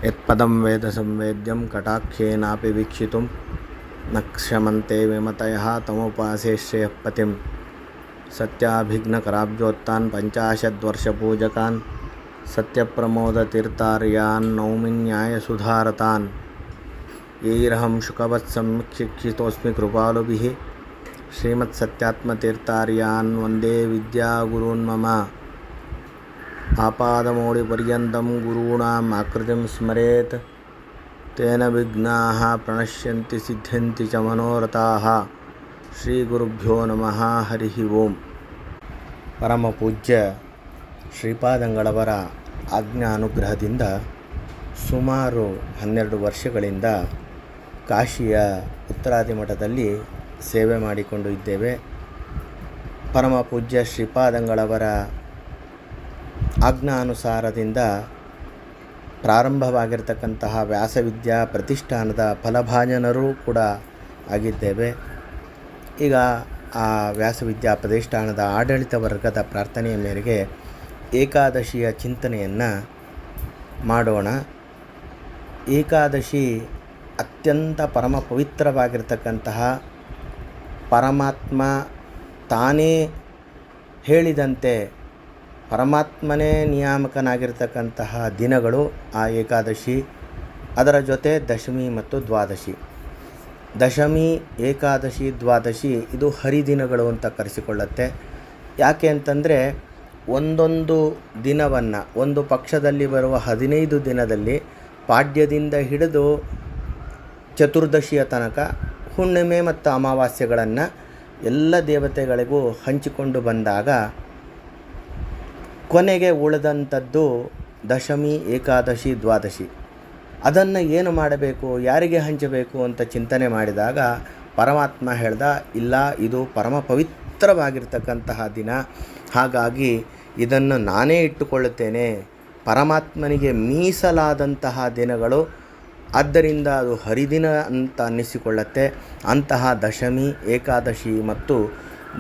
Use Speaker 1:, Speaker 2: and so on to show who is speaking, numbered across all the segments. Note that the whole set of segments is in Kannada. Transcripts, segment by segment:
Speaker 1: ಯತ್ಪದಂ ವೇದ ಸಂವೇದ್ಯಂ ಕಟಾಕ್ಷೇನಾಪಿ ವೀಕ್ಷಿತುಂ ನ ಕ್ಷಮಂತೆ ವಿಮತಯಃ ತಮುಪಾಸೆ ಶ್ರೇಯಃಪತಿಂ ಸತ್ಯಾಭಿಘ್ನಕರಾಬ್ಜೋತ್ತಾನ್ ಪಂಚಾಶದ್ವರ್ಷಪೂಜಕಾನ್ ಸತ್ಯಪ್ರಮೋದತೀರ್ಥಾರ್ಯಾನ್ ನೌಮಿನ್ಯಾಯಸುಧಾರತಾನ್ ಯೈರಹಂ ಶುಕವತ್ಸಂಶಿಕ್ಷಿತೋಸ್ಮಿ ಕೃಪಾಲುಭಿಃ ಶ್ರೀಮತ್ಸತ್ಯಾತ್ಮತೀರ್ಥಾರ್ಯಾನ್ ವಂದೇ ವಿದ್ಯಾಗುರೂನ್ ಮಮ ಆಪಾದಮೌಳಿಪರ್ಯಂతం ಗುರುಣಾಂ ಆಕೃತಿಂ ಸ್ಮರೇತ್ ತೇನ ವಿಘ್ನಾಃ ಪ್ರಣಶ್ಯಂತಿ ಸಿದ್ಧ್ಯಂತಿ ಚ ಮನೋರಥಾಃ ಶ್ರೀ ಗುರುಭ್ಯೋ ನಮಃ ಹರಿ ಓಂ. ಪರಮ ಪೂಜ್ಯ ಶ್ರೀಪಾದಂಗಳವರ ಆಜ್ಞಾ ಅನುಗ್ರಹದಿಂದ ಸುಮಾರು 12 ವರ್ಷಗಳಿಂದ ಕಾಶಿಯ ಉತ್ತರಾದಿ ಮಠದಲ್ಲಿ ಸೇವೆ ಮಾಡಿಕೊಂಡು ಇದ್ದೇವೆ. ಪರಮ ಪೂಜ್ಯ ಶ್ರೀಪಾದಂಗಳವರ ಆಜ್ಞಾನುಸಾರದಿಂದ ಪ್ರಾರಂಭವಾಗಿರ್ತಕ್ಕಂತಹ ವ್ಯಾಸವಿದ್ಯಾ ಪ್ರತಿಷ್ಠಾನದ ಫಲಭಾಜನರೂ ಕೂಡ ಆಗಿದ್ದೇವೆ. ಈಗ ಆ ವ್ಯಾಸವಿದ್ಯಾ ಪ್ರತಿಷ್ಠಾನದ ಆಡಳಿತ ವರ್ಗದ ಪ್ರಾರ್ಥನೆಯ ಮೇರೆಗೆ ಏಕಾದಶಿಯ ಚಿಂತನೆಯನ್ನು ಮಾಡೋಣ. ಏಕಾದಶಿ ಅತ್ಯಂತ ಪರಮ ಪವಿತ್ರವಾಗಿರ್ತಕ್ಕಂತಹ ಪರಮಾತ್ಮ ತಾನೇ ಹೇಳಿದಂತೆ ಪರಮಾತ್ಮನೇ ನಿಯಾಮಕನಾಗಿರ್ತಕ್ಕಂತಹ ದಿನಗಳು ಆ ಏಕಾದಶಿ. ಅದರ ಜೊತೆ ದಶಮಿ ಮತ್ತು ದ್ವಾದಶಿ. ದಶಮಿ, ಏಕಾದಶಿ, ದ್ವಾದಶಿ ಇದು ಹರಿದಿನಗಳು ಅಂತ ಕರೆಸಿಕೊಳ್ಳುತ್ತೆ. ಯಾಕೆ ಅಂತಂದರೆ ಒಂದೊಂದು ದಿನವನ್ನು, ಒಂದು ಪಕ್ಷದಲ್ಲಿ ಬರುವ 15 ದಿನದಲ್ಲಿ ಪಾಡ್ಯದಿಂದ ಹಿಡಿದು ಚತುರ್ದಶಿಯ ತನಕ ಹುಣ್ಣಿಮೆ ಮತ್ತು ಅಮಾವಾಸ್ಯೆಗಳನ್ನು ಎಲ್ಲ ದೇವತೆಗಳಿಗೂ ಹಂಚಿಕೊಂಡು ಬಂದಾಗ ಕೊನೆಗೆ ಉಳಿದಂಥದ್ದು ದಶಮಿ, ಏಕಾದಶಿ, ದ್ವಾದಶಿ. ಅದನ್ನು ಏನು ಮಾಡಬೇಕು, ಯಾರಿಗೆ ಹಂಚಬೇಕು ಅಂತ ಚಿಂತನೆ ಮಾಡಿದಾಗ ಪರಮಾತ್ಮ ಹೇಳ್ದ, ಇಲ್ಲ ಇದು ಪರಮ ಪವಿತ್ರವಾಗಿರ್ತಕ್ಕಂತಹ ದಿನ, ಹಾಗಾಗಿ ಇದನ್ನು ನಾನೇ ಇಟ್ಟುಕೊಳ್ಳುತ್ತೇನೆ. ಪರಮಾತ್ಮನಿಗೆ ಮೀಸಲಾದಂತಹ ದಿನಗಳು, ಆದ್ದರಿಂದ ಅದು ಹರಿದಿನ ಅಂತ ಅನ್ನಿಸಿಕೊಳ್ಳುತ್ತೆ. ಅಂತಹ ದಶಮಿ, ಏಕಾದಶಿ ಮತ್ತು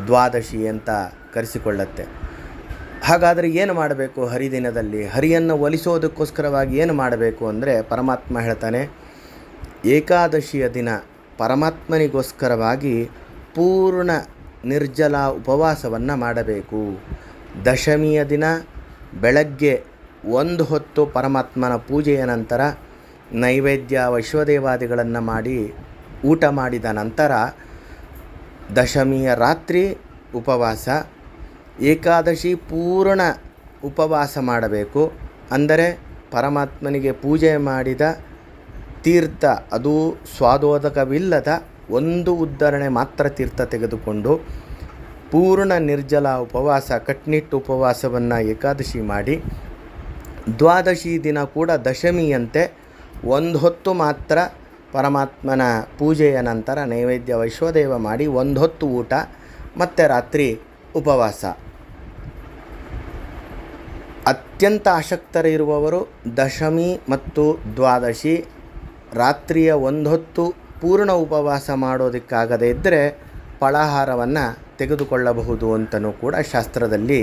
Speaker 1: ದ್ವಾದಶಿ ಅಂತ ಕರೆಸಿಕೊಳ್ಳುತ್ತೆ. ಹಾಗಾದರೆ ಏನು ಮಾಡಬೇಕು ಹರಿದಿನದಲ್ಲಿ? ಹರಿಯನ್ನು ಒಲಿಸೋದಕ್ಕೋಸ್ಕರವಾಗಿ ಏನು ಮಾಡಬೇಕು ಅಂದರೆ ಪರಮಾತ್ಮ ಹೇಳ್ತಾನೆ, ಏಕಾದಶಿಯ ದಿನ ಪರಮಾತ್ಮನಿಗೋಸ್ಕರವಾಗಿ ಪೂರ್ಣ ನಿರ್ಜಲ ಉಪವಾಸವನ್ನು ಮಾಡಬೇಕು. ದಶಮಿಯ ದಿನ ಬೆಳಗ್ಗೆ 1 ಹೊತ್ತು ಪರಮಾತ್ಮನ ಪೂಜೆಯ ನಂತರ ನೈವೇದ್ಯ ವೈಶ್ವದೇವಾದಿಗಳನ್ನು ಮಾಡಿ ಊಟ ಮಾಡಿದ ನಂತರ ದಶಮಿಯ ರಾತ್ರಿ ಉಪವಾಸ. ಏಕಾದಶಿ ಪೂರ್ಣ ಉಪವಾಸ ಮಾಡಬೇಕು. ಅಂದರೆ ಪರಮಾತ್ಮನಿಗೆ ಪೂಜೆ ಮಾಡಿದ ತೀರ್ಥ, ಅದು ಸ್ವಾದೋದಕವಿಲ್ಲದ ಒಂದು ಉದ್ಧರಣೆ ಮಾತ್ರ ತೀರ್ಥ ತೆಗೆದುಕೊಂಡು ಪೂರ್ಣ ನಿರ್ಜಲ ಉಪವಾಸ, ಕಟ್ನಿಟ್ಟು ಉಪವಾಸವನ್ನು ಏಕಾದಶಿ ಮಾಡಿ, ದ್ವಾದಶಿ ದಿನ ಕೂಡ ದಶಮಿಯಂತೆ 1 ಹೊತ್ತು ಮಾತ್ರ ಪರಮಾತ್ಮನ ಪೂಜೆಯ ನಂತರ ನೈವೇದ್ಯ ವೈಶ್ವದೇವ ಮಾಡಿ 1 ಹೊತ್ತು ಊಟ, ಮತ್ತು ರಾತ್ರಿ ಉಪವಾಸ. ಅತ್ಯಂತ ಆಸಕ್ತರಿರುವವರು ದಶಮಿ ಮತ್ತು ದ್ವಾದಶಿ ರಾತ್ರಿಯ 1 ಹೊತ್ತು ಪೂರ್ಣ ಉಪವಾಸ ಮಾಡೋದಕ್ಕಾಗದೇ ಇದ್ದರೆ ಫಲಾಹಾರವನ್ನು ತೆಗೆದುಕೊಳ್ಳಬಹುದು ಅಂತಲೂ ಕೂಡ ಶಾಸ್ತ್ರದಲ್ಲಿ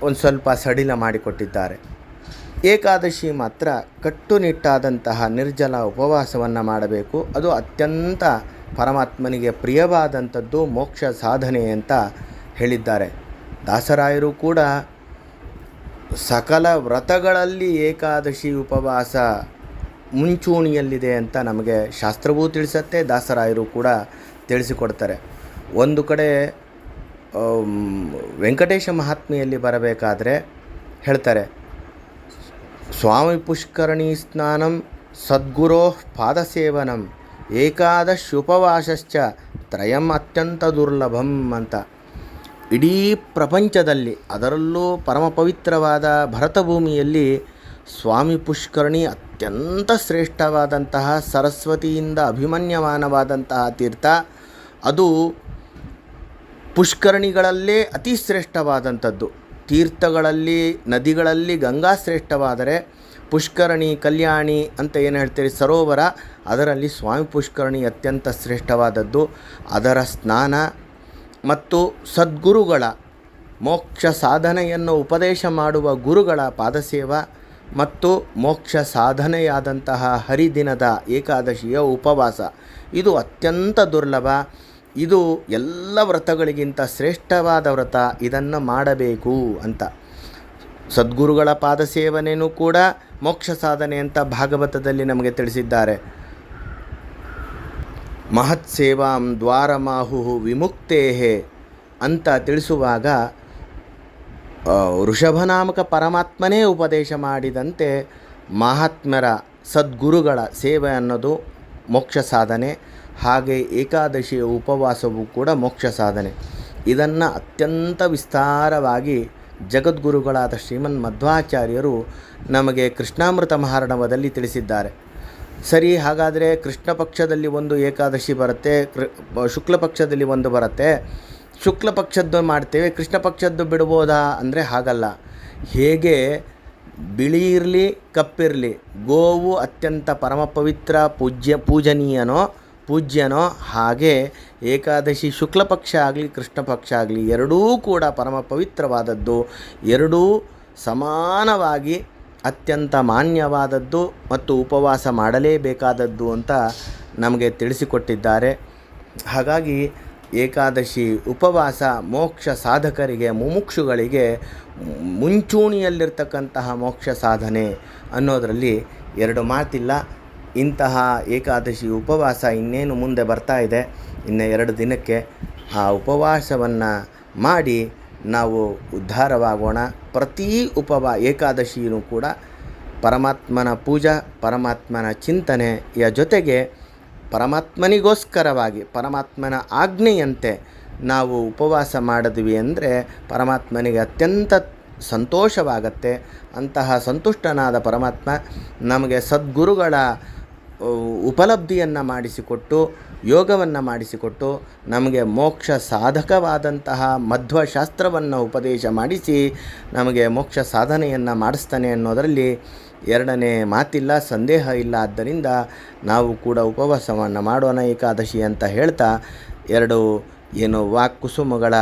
Speaker 1: ಒಂದು ಸ್ವಲ್ಪ ಸಡಿಲ ಮಾಡಿಕೊಟ್ಟಿದ್ದಾರೆ. ಏಕಾದಶಿ ಮಾತ್ರ ಕಟ್ಟುನಿಟ್ಟಾದಂತಹ ನಿರ್ಜಲ ಉಪವಾಸವನ್ನು ಮಾಡಬೇಕು. ಅದು ಅತ್ಯಂತ ಪರಮಾತ್ಮನಿಗೆ ಪ್ರಿಯವಾದಂಥದ್ದು, ಮೋಕ್ಷ ಸಾಧನೆ ಅಂತ ಹೇಳಿದ್ದಾರೆ. ದಾಸರಾಯರು ಕೂಡ ಸಕಲ ವ್ರತಗಳಲ್ಲಿ ಏಕಾದಶಿ ಉಪವಾಸ ಮುಂಚೂಣಿಯಲ್ಲಿದೆ ಅಂತ ನಮಗೆ ಶಾಸ್ತ್ರವೂ ತಿಳಿಸುತ್ತೆ, ದಾಸರಾಯರು ಕೂಡ ತಿಳಿಸಿಕೊಡ್ತಾರೆ. ಒಂದು ಕಡೆ ವೆಂಕಟೇಶ ಮಹಾತ್ಮೆಯಲ್ಲಿ ಬರಬೇಕಾದ್ರೆ ಹೇಳ್ತಾರೆ, ಸ್ವಾಮಿ ಪುಷ್ಕರಣಿ ಸ್ನಾನಂ ಸದ್ಗುರೋ ಪಾದಸೇವನಂ ಏಕಾದಶುಪವಾಸಶ್ಚ ತ್ರಯಂ ಅತ್ಯಂತ ದುರ್ಲಭಂ ಅಂತ. ಇಡೀ ಪ್ರಪಂಚದಲ್ಲಿ, ಅದರಲ್ಲೂ ಪರಮ ಪವಿತ್ರವಾದ ಭರತಭೂಮಿಯಲ್ಲಿ ಸ್ವಾಮಿ ಪುಷ್ಕರಣಿ ಅತ್ಯಂತ ಶ್ರೇಷ್ಠವಾದಂತಹ, ಸರಸ್ವತಿಯಿಂದ ಅಭಿಮನ್ಯಮಾನವಾದಂತಹ ತೀರ್ಥ. ಅದು ಪುಷ್ಕರಣಿಗಳಲ್ಲೇ ಅತಿ ಶ್ರೇಷ್ಠವಾದಂಥದ್ದು. ತೀರ್ಥಗಳಲ್ಲಿ, ನದಿಗಳಲ್ಲಿ ಗಂಗಾ ಶ್ರೇಷ್ಠವಾದರೆ ಪುಷ್ಕರಣಿ, ಕಲ್ಯಾಣಿ ಅಂತ ಏನು ಹೇಳ್ತೀರಿ, ಸರೋವರ, ಅದರಲ್ಲಿ ಸ್ವಾಮಿ ಪುಷ್ಕರಣಿ ಅತ್ಯಂತ ಶ್ರೇಷ್ಠವಾದದ್ದು. ಅದರ ಸ್ನಾನ ಮತ್ತು ಸದ್ಗುರುಗಳ ಮೋಕ್ಷ ಸಾಧನೆಯನ್ನು ಉಪದೇಶ ಮಾಡುವ ಗುರುಗಳ ಪಾದಸೇವ ಮತ್ತು ಮೋಕ್ಷ ಸಾಧನೆಯಾದಂತಹ ಹರಿದಿನದ ಏಕಾದಶಿಯ ಉಪವಾಸ ಇದು ಅತ್ಯಂತ ದುರ್ಲಭ. ಇದು ಎಲ್ಲ ವ್ರತಗಳಿಗಿಂತ ಶ್ರೇಷ್ಠವಾದ ವ್ರತ. ಇದನ್ನು ಮಾಡಬೇಕು ಅಂತ ಸದ್ಗುರುಗಳ ಪಾದ ಸೇವನೆಯೂ ಕೂಡ ಮೋಕ್ಷ ಸಾಧನೆ ಅಂತ ಭಾಗವತದಲ್ಲಿ ನಮಗೆ ತಿಳಿಸಿದ್ದಾರೆ. ಮಹತ್ ಸೇವಾಂ ದ್ವಾರಮಾಹು ವಿಮುಕ್ತೇಹೇ ಅಂತ ತಿಳಿಸುವಾಗ ಋಷಭನಾಮಕ ಪರಮಾತ್ಮನೇ ಉಪದೇಶ ಮಾಡಿದಂತೆ ಮಹಾತ್ಮರ ಸದ್ಗುರುಗಳ ಸೇವೆ ಅನ್ನೋದು ಮೋಕ್ಷ ಸಾಧನೆ. ಹಾಗೆ ಏಕಾದಶಿಯ ಉಪವಾಸವೂ ಕೂಡ ಮೋಕ್ಷ ಸಾಧನೆ. ಇದನ್ನು ಅತ್ಯಂತ ವಿಸ್ತಾರವಾಗಿ ಜಗದ್ಗುರುಗಳಾದ ಶ್ರೀಮನ್ ಮಧ್ವಾಚಾರ್ಯರು ನಮಗೆ ಕೃಷ್ಣಾಮೃತ ಮಹಾರ್ಣವದಲ್ಲಿ ತಿಳಿಸಿದ್ದಾರೆ. ಸರಿ, ಹಾಗಾದರೆ ಕೃಷ್ಣ ಪಕ್ಷದಲ್ಲಿ ಒಂದು ಏಕಾದಶಿ ಬರುತ್ತೆ, ಶುಕ್ಲ ಪಕ್ಷದಲ್ಲಿ ಒಂದು ಬರುತ್ತೆ. ಶುಕ್ಲ ಪಕ್ಷದ್ದು ಮಾಡ್ತೇವೆ, ಕೃಷ್ಣ ಪಕ್ಷದ್ದು ಬಿಡ್ಬೋದಾ ಅಂದರೆ ಹಾಗಲ್ಲ. ಹೇಗೆ ಬಿಳಿ ಇರಲಿ ಕಪ್ಪಿರಲಿ ಗೋವು ಅತ್ಯಂತ ಪರಮ ಪವಿತ್ರ ಪೂಜ್ಯನೋ ಹಾಗೆ ಏಕಾದಶಿ ಶುಕ್ಲ ಪಕ್ಷ ಆಗಲಿ ಕೃಷ್ಣ ಪಕ್ಷ ಆಗಲಿ ಎರಡೂ ಕೂಡ ಪರಮ ಪವಿತ್ರವಾದದ್ದು, ಎರಡೂ ಸಮಾನವಾಗಿ ಅತ್ಯಂತ ಮಾನ್ಯವಾದದ್ದು ಮತ್ತು ಉಪವಾಸ ಮಾಡಲೇಬೇಕಾದದ್ದು ಅಂತ ನಮಗೆ ತಿಳಿಸಿಕೊಟ್ಟಿದ್ದಾರೆ. ಹಾಗಾಗಿ ಏಕಾದಶಿ ಉಪವಾಸ ಮೋಕ್ಷ ಸಾಧಕರಿಗೆ, ಮುಮುಕ್ಷುಗಳಿಗೆ ಮುಂಚೂಣಿಯಲ್ಲಿರ್ತಕ್ಕಂತಹ ಮೋಕ್ಷ ಸಾಧನೆ ಅನ್ನೋದರಲ್ಲಿ ಎರಡು ಮಾತಿಲ್ಲ. ಇಂತಹ ಏಕಾದಶಿ ಉಪವಾಸ ಇನ್ನೇನು ಮುಂದೆ ಬರ್ತಾ ಇದೆ, ಇನ್ನು 2 ದಿನಕ್ಕೆ ಆ ಉಪವಾಸವನ್ನು ಮಾಡಿ ನಾವು ಉದ್ಧಾರವಾಗೋಣ. ಪ್ರತಿ ಏಕಾದಶಿಯೂ ಕೂಡ ಪರಮಾತ್ಮನ ಪೂಜಾ, ಪರಮಾತ್ಮನ ಚಿಂತನೆಯ ಜೊತೆಗೆ ಪರಮಾತ್ಮನಿಗೋಸ್ಕರವಾಗಿ ಪರಮಾತ್ಮನ ಆಜ್ಞೆಯಂತೆ ನಾವು ಉಪವಾಸ ಮಾಡಿದ್ವಿ ಅಂದರೆ ಪರಮಾತ್ಮನಿಗೆ ಅತ್ಯಂತ ಸಂತೋಷವಾಗತ್ತೆ. ಅಂತಹ ಸಂತುಷ್ಟನಾದ ಪರಮಾತ್ಮ ನಮಗೆ ಸದ್ಗುರುಗಳ ಉಪಲಬ್ಧಿಯನ್ನು ಮಾಡಿಸಿಕೊಟ್ಟು, ಯೋಗವನ್ನು ಮಾಡಿಸಿಕೊಟ್ಟು, ನಮಗೆ ಮೋಕ್ಷ ಸಾಧಕವಾದಂತಹ ಮಧ್ವಶಾಸ್ತ್ರವನ್ನು ಉಪದೇಶ ಮಾಡಿಸಿ ನಮಗೆ ಮೋಕ್ಷ ಸಾಧನೆಯನ್ನು ಮಾಡಿಸ್ತಾನೆ ಅನ್ನೋದರಲ್ಲಿ ಎರಡನೇ ಮಾತಿಲ್ಲ, ಸಂದೇಹ ಇಲ್ಲ. ಆದ್ದರಿಂದ ನಾವು ಕೂಡ ಉಪವಾಸವನ್ನು ಮಾಡೋಣ ಏಕಾದಶಿ ಅಂತ ಹೇಳ್ತಾ, 2 ಏನು ವಾಕ್ಕುಸುಮಗಳ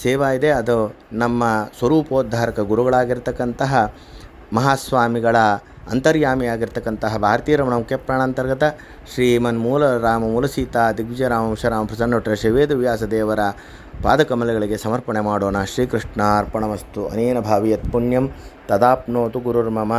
Speaker 1: ಸೇವಾ ಇದೆ, ಅದು ನಮ್ಮ ಸ್ವರೂಪೋದ್ಧಾರಕ ಗುರುಗಳಾಗಿರ್ತಕ್ಕಂತಹ ಮಹಾಸ್ವಾಮಿಗಳ ಅಂತರ್ಯಾಮಿಯಾಗಿರ್ತಕ್ಕಂತಹ ಭಾರತೀಯ ರಮಣ ಮುಖ್ಯ ಪ್ರಾಣಾಂತರ್ಗತ ಶ್ರೀಮನ್ ಮೂಲ ರಾಮ ಮೂಲಸೀತಾ ದಿಗ್ವಿಜಯರಾಮ ವಂಶರಾಮ ಪ್ರಸನ್ನೊಟ್ಟರ ಶ್ರೀವೇದ ವ್ಯಾಸ ದೇವರ ಪಾದಕಮಲಗಳಿಗೆ ಸಮರ್ಪಣೆ ಮಾಡೋಣ. ಶ್ರೀಕೃಷ್ಣಾರ್ಪಣಮಸ್ತು. ಅನೇನ ಭಾವಿ ಯತ್ ಪುಣ್ಯಂ ತದಾಪ್ನೋತು ಗುರುರ್ಮಮ.